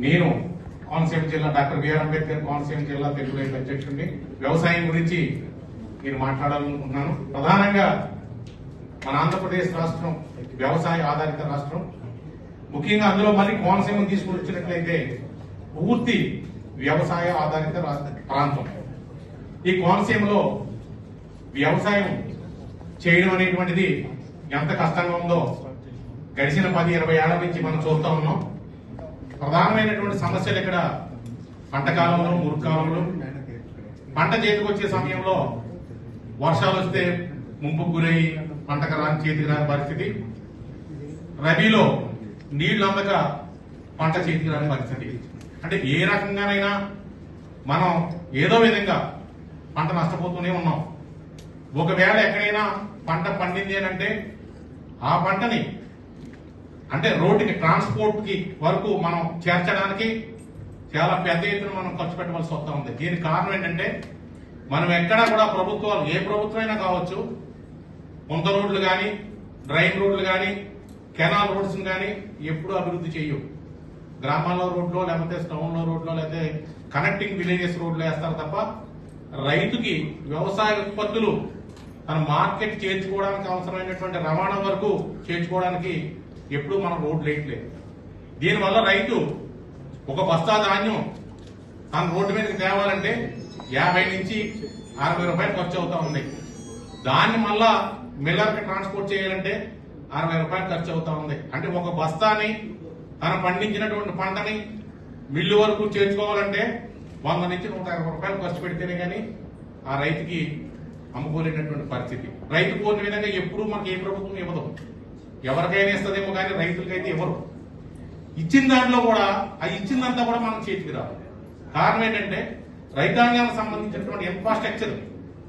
నేను కోనసీమ జిల్లా doctor BR Ambedkar Konaseema జిల్లా తెలుగు రైతు అధ్యక్షుడిని. వ్యవసాయం గురించి నేను మాట్లాడాలనుకుంటున్నాను. ప్రధానంగా మన ఆంధ్రప్రదేశ్ రాష్ట్రం వ్యవసాయ ఆధారిత రాష్ట్రం. ముఖ్యంగా అందులో మళ్ళీ కోనసీమను తీసుకుని వచ్చినట్లయితే పూర్తి వ్యవసాయ ఆధారిత ప్రాంతం. ఈ కోనసీమలో వ్యవసాయం చేయడం అనేటువంటిది ఎంత కష్టంగా ఉందో గడిచిన 10-20 ఏళ్ల నుంచి మనం చూస్తా ఉన్నాం. ప్రధానమైనటువంటి సమస్యలు ఇక్కడ పంట కాలంలో, మురుగు కాలంలో, పంట చేతికి వచ్చే సమయంలో వర్షాలు వస్తే ముంపుకు గురయ్యి పంటకు రాని చేతికి రాని పరిస్థితి, రబీలో నీళ్లు అందక పంట చేతికి రాని పరిస్థితి. అంటే ఏ రకంగానైనా మనం ఏదో విధంగా పంట నష్టపోతూనే ఉన్నాం. ఒకవేళ ఎక్కడైనా పంట పండింది అని అంటే ఆ పంటని అంటే రోడ్డుకి ట్రాన్స్పోర్ట్ కి వరకు మనం చేర్చడానికి చాలా పెద్ద ఎత్తున మనం ఖర్చు పెట్టవలసి వస్తూ ఉంది. దీనికి కారణం ఏంటంటే మనం ఎక్కడా కూడా ప్రభుత్వాలు, ఏ ప్రభుత్వమైనా కావచ్చు, కొంత రోడ్లు కానీ, డ్రైన్ రోడ్లు కానీ, కెనాల్ రోడ్స్ కానీ ఎప్పుడూ అభివృద్ధి చేయవు. గ్రామాల్లో రోడ్లో, లేకపోతే టౌన్లో రోడ్లో, లేకపోతే కనెక్టింగ్ విలేజెస్ రోడ్లు వేస్తారు తప్ప రైతుకి వ్యవసాయ ఉత్పత్తులు తన మార్కెట్ చేర్చుకోవడానికి అవసరమైనటువంటి రవాణా వరకు చేర్చుకోవడానికి ఎప్పుడు మనం రోడ్లు వేయట్లేదు. దీనివల్ల రైతు ఒక బస్తా ధాన్యం తన రోడ్డు మీదకి తేవాలంటే 50 నుంచి 60 రూపాయలు ఖర్చు అవుతా ఉంది. దాన్ని మళ్ళా మిల్లర్కి ట్రాన్స్పోర్ట్ చేయాలంటే 60 రూపాయలు ఖర్చు అవుతా ఉంది. అంటే ఒక బస్తాని తను పండించినటువంటి పంటని మిల్లు వరకు చేర్చుకోవాలంటే 100 నుంచి 120 రూపాయలు ఖర్చు పెడితేనే కానీ ఆ రైతుకి అమ్ముకోలేనటువంటి పరిస్థితి. రైతు కోరిన విధంగా ఎప్పుడూ మనకి ఏ ప్రభుత్వం ఇవ్వదు. ఎవరికైనా ఇస్తుందేమో కానీ రైతులకైతే ఇవ్వరు. ఇచ్చిన దాంట్లో కూడా ఆ ఇచ్చిందంతా కూడా మనం చేతికి రాదు. కారణం ఏంటంటే రైతాంగానికి సంబంధించినటువంటి ఇన్ఫ్రాస్ట్రక్చర్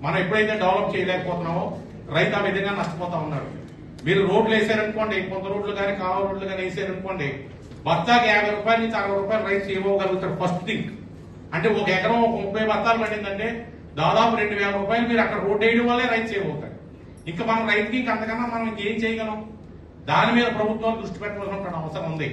మనం ఎప్పుడైతే డెవలప్ చేయలేకపోతున్నామో రైతు ఆ విధంగా నష్టపోతా ఉన్నాడు. మీరు రోడ్లు వేసారనుకోండి, కొంత రోడ్లు కానీ, కాలువ రోడ్లు కానీ వేసారనుకోండి, బస్తాకి 50 రూపాయల నుంచి 60 రూపాయలు రైతు ఇవ్వగలుగుతాడు. ఫస్ట్ థింగ్ అంటే ఒక ఎకరం ఒక 30 బస్తాలు పడిందంటే దాదాపు 2000 రూపాయలు మీరు అక్కడ రోడ్డు వేయడం వల్లే రైతు సేవ్ అవుతాడు. ఇంకా మనం రైతుకి అంతకన్నా మనం ఇంకేం చేయగలం? దాని మీద ప్రభుత్వాలు దృష్టి పెట్టవలసిన అవసరం ఉంది.